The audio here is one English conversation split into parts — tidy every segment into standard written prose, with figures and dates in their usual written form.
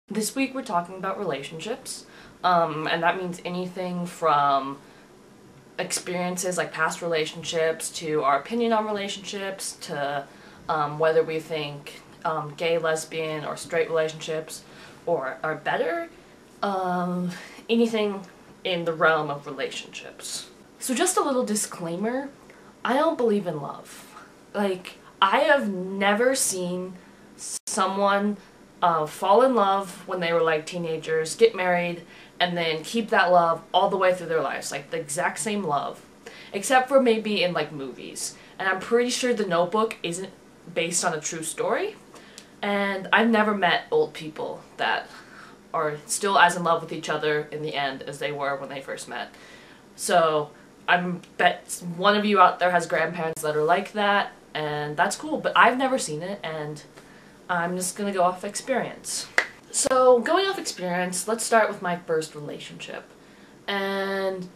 This week we're talking about relationships, and that means anything from experiences like past relationships to our opinion on relationships to whether we think gay, lesbian, or straight relationships are better, anything in the realm of relationships. So just a little disclaimer, I don't believe in love. Like, I have never seen someone fall in love when they were like teenagers, get married, and then keep that love all the way through their lives, like the exact same love, except for maybe in like movies. And I'm pretty sure The Notebook isn't based on a true story, and I've never met old people that are still as in love with each other in the end as they were when they first met. So I bet one of you out there has grandparents that are like that, and that's cool, but I've never seen it, and I'm just gonna go off experience. So, going off experience, let's start with my first relationship. And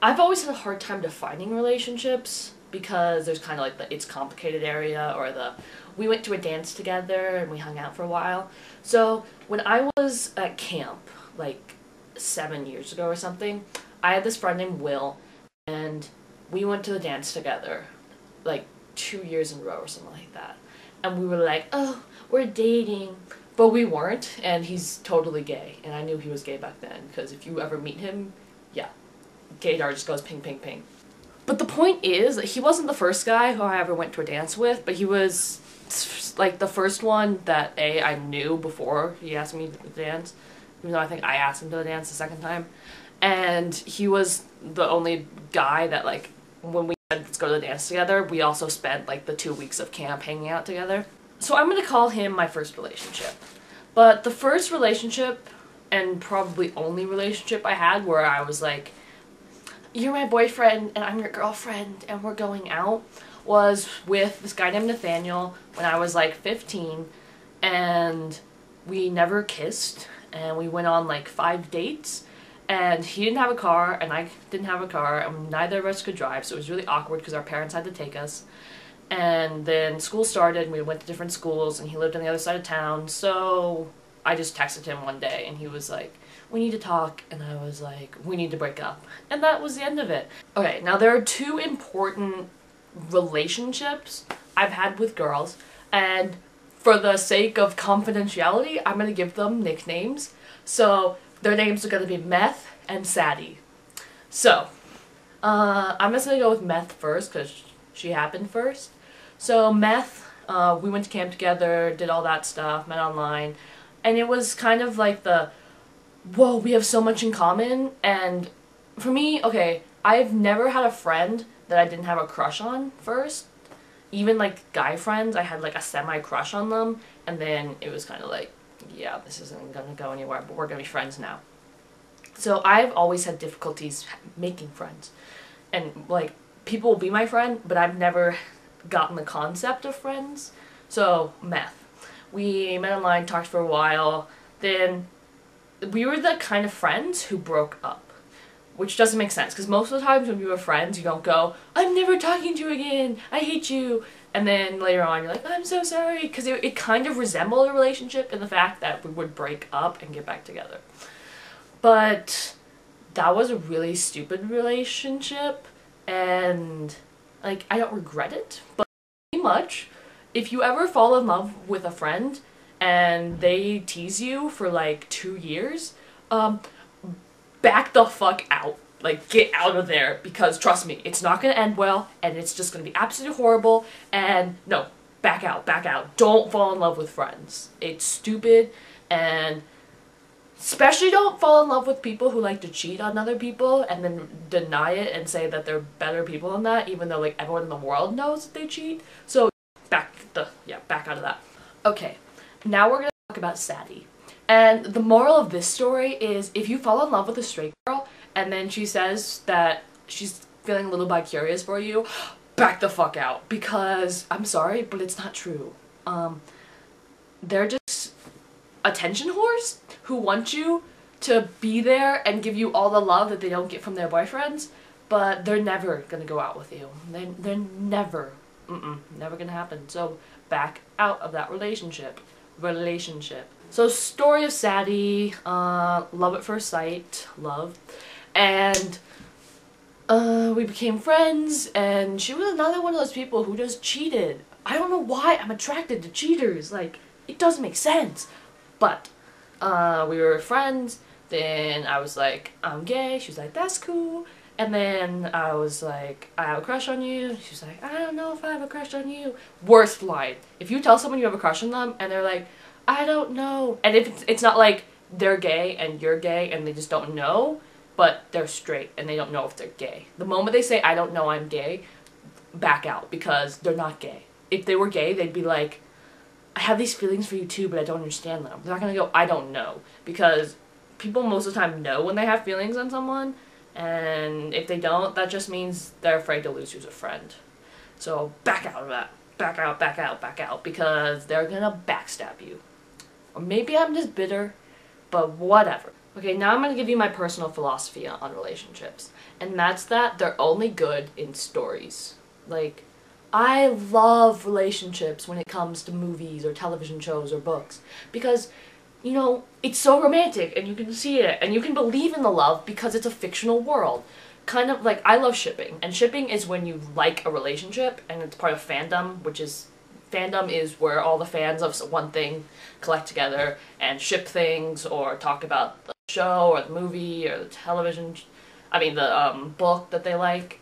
I've always had a hard time defining relationships because there's kind of like the it's complicated area or the we went to a dance together and we hung out for a while. So, when I was at camp, like 7 years ago or something, I had this friend named Will, and we went to the dance together, like 2 years in a row or something like that. And we were like, oh, we're dating. But we weren't, and he's totally gay. And I knew he was gay back then, because if you ever meet him, yeah, gaydar just goes ping, ping, ping. But the point is that he wasn't the first guy who I ever went to a dance with, but he was, like, the first one that, I knew before he asked me to dance, even though I think I asked him to dance the second time. And he was the only guy that, like, when we said let's go to the dance together, we also spent, like, the 2 weeks of camp hanging out together. So I'm gonna call him my first relationship. But the first relationship, and probably only relationship I had where I was like, you're my boyfriend and I'm your girlfriend and we're going out, was with this guy named Nathaniel when I was like 15, and we never kissed, and we went on like 5 dates, and he didn't have a car and I didn't have a car, and neither of us could drive, so it was really awkward because our parents had to take us. And then school started and we went to different schools and he lived on the other side of town, so I just texted him one day and he was like, we need to talk, and I was like, we need to break up. And that was the end of it. Okay, now there are 2 important relationships I've had with girls, and for the sake of confidentiality, I'm gonna give them nicknames. So their names are gonna be Meth and Sadie. So, I'm just gonna go with Meth first because she happened first. So Meth, we went to camp together, did all that stuff, met online, and it was kind of like the, whoa, we have so much in common. And for me, okay, I've never had a friend that I didn't have a crush on first. Even like guy friends, I had like a semi-crush on them, and then it was kind of like, yeah, this isn't gonna go anywhere, but we're gonna be friends now. So I've always had difficulties making friends, and like, people will be my friend, but I've never gotten the concept of friends. So, Meth. We met online, talked for a while, then we were the kind of friends who broke up. Which doesn't make sense, because most of the times when you are friends, you don't go, I'm never talking to you again, I hate you, and then later on you're like, I'm so sorry, because it kind of resembled a relationship in the fact that we would break up and get back together. But that was a really stupid relationship, and like, I don't regret it, but pretty much, if you ever fall in love with a friend and they tease you for like 2 years, back the fuck out. Like, get out of there, because trust me, it's not gonna end well, and it's just gonna be absolutely horrible, and no, back out, back out. Don't fall in love with friends. It's stupid, and especially don't fall in love with people who like to cheat on other people and then deny it and say that they're better people than that, even though like everyone in the world knows that they cheat. So back out of that. Okay, now we're gonna talk about Sadie. And the moral of this story is, if you fall in love with a straight girl and then she says that she's feeling a little bi-curious for you, back the fuck out, because I'm sorry, but it's not true. They're just attention whores who want you to be there and give you all the love that they don't get from their boyfriends, but they're never gonna go out with you. They're never, never gonna happen. So back out of that relationship. So story of Sadie, love at first sight, love, and we became friends, and she was another one of those people who just cheated. I don't know why I'm attracted to cheaters, like, it doesn't make sense. But, we were friends, then I was like, I'm gay, she was like, that's cool. And then I was like, I have a crush on you. She was like, I don't know if I have a crush on you. Worst line. If you tell someone you have a crush on them and they're like, I don't know. And if it's not like they're gay and you're gay and they just don't know, but they're straight and they don't know if they're gay. The moment they say, I don't know I'm gay, back out, because they're not gay. If they were gay, they'd be like, I have these feelings for you too, but I don't understand them. They're not gonna go, I don't know. Because people most of the time know when they have feelings on someone. And if they don't, that just means they're afraid to lose you as a friend. So back out of that. Back out, back out, back out. Because they're gonna backstab you. Or maybe I'm just bitter, but whatever. Okay, now I'm gonna give you my personal philosophy on relationships. And that's that they're only good in stories. Like, I love relationships when it comes to movies or television shows or books. Because, you know, it's so romantic and you can see it and you can believe in the love because it's a fictional world. Kind of like, I love shipping, and shipping is when you like a relationship and it's part of fandom, which is, fandom is where all the fans of one thing collect together and ship things or talk about the show or the movie or the television, the book that they like.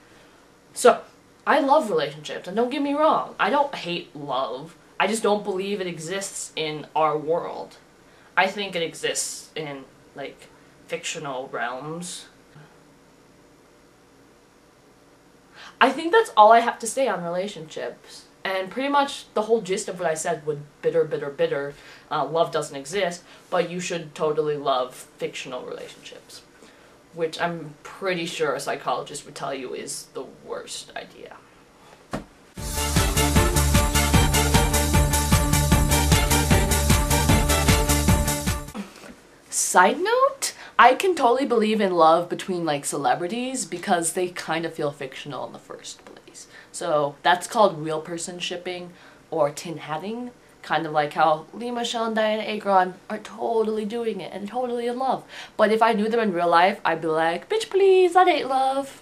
So, I love relationships, and don't get me wrong, I don't hate love, I just don't believe it exists in our world. I think it exists in, like, fictional realms. I think that's all I have to say on relationships. And pretty much the whole gist of what I said would bitter, bitter, bitter. Love doesn't exist, but you should totally love fictional relationships. Which I'm pretty sure a psychologist would tell you is the worst idea. Side note, I can totally believe in love between, like, celebrities because they kind of feel fictional in the first place. So that's called real person shipping or tin hatting, kind of like how Lea Michele and Dianna Agron are totally doing it and totally in love. But if I knew them in real life, I'd be like, bitch please, that ain't love.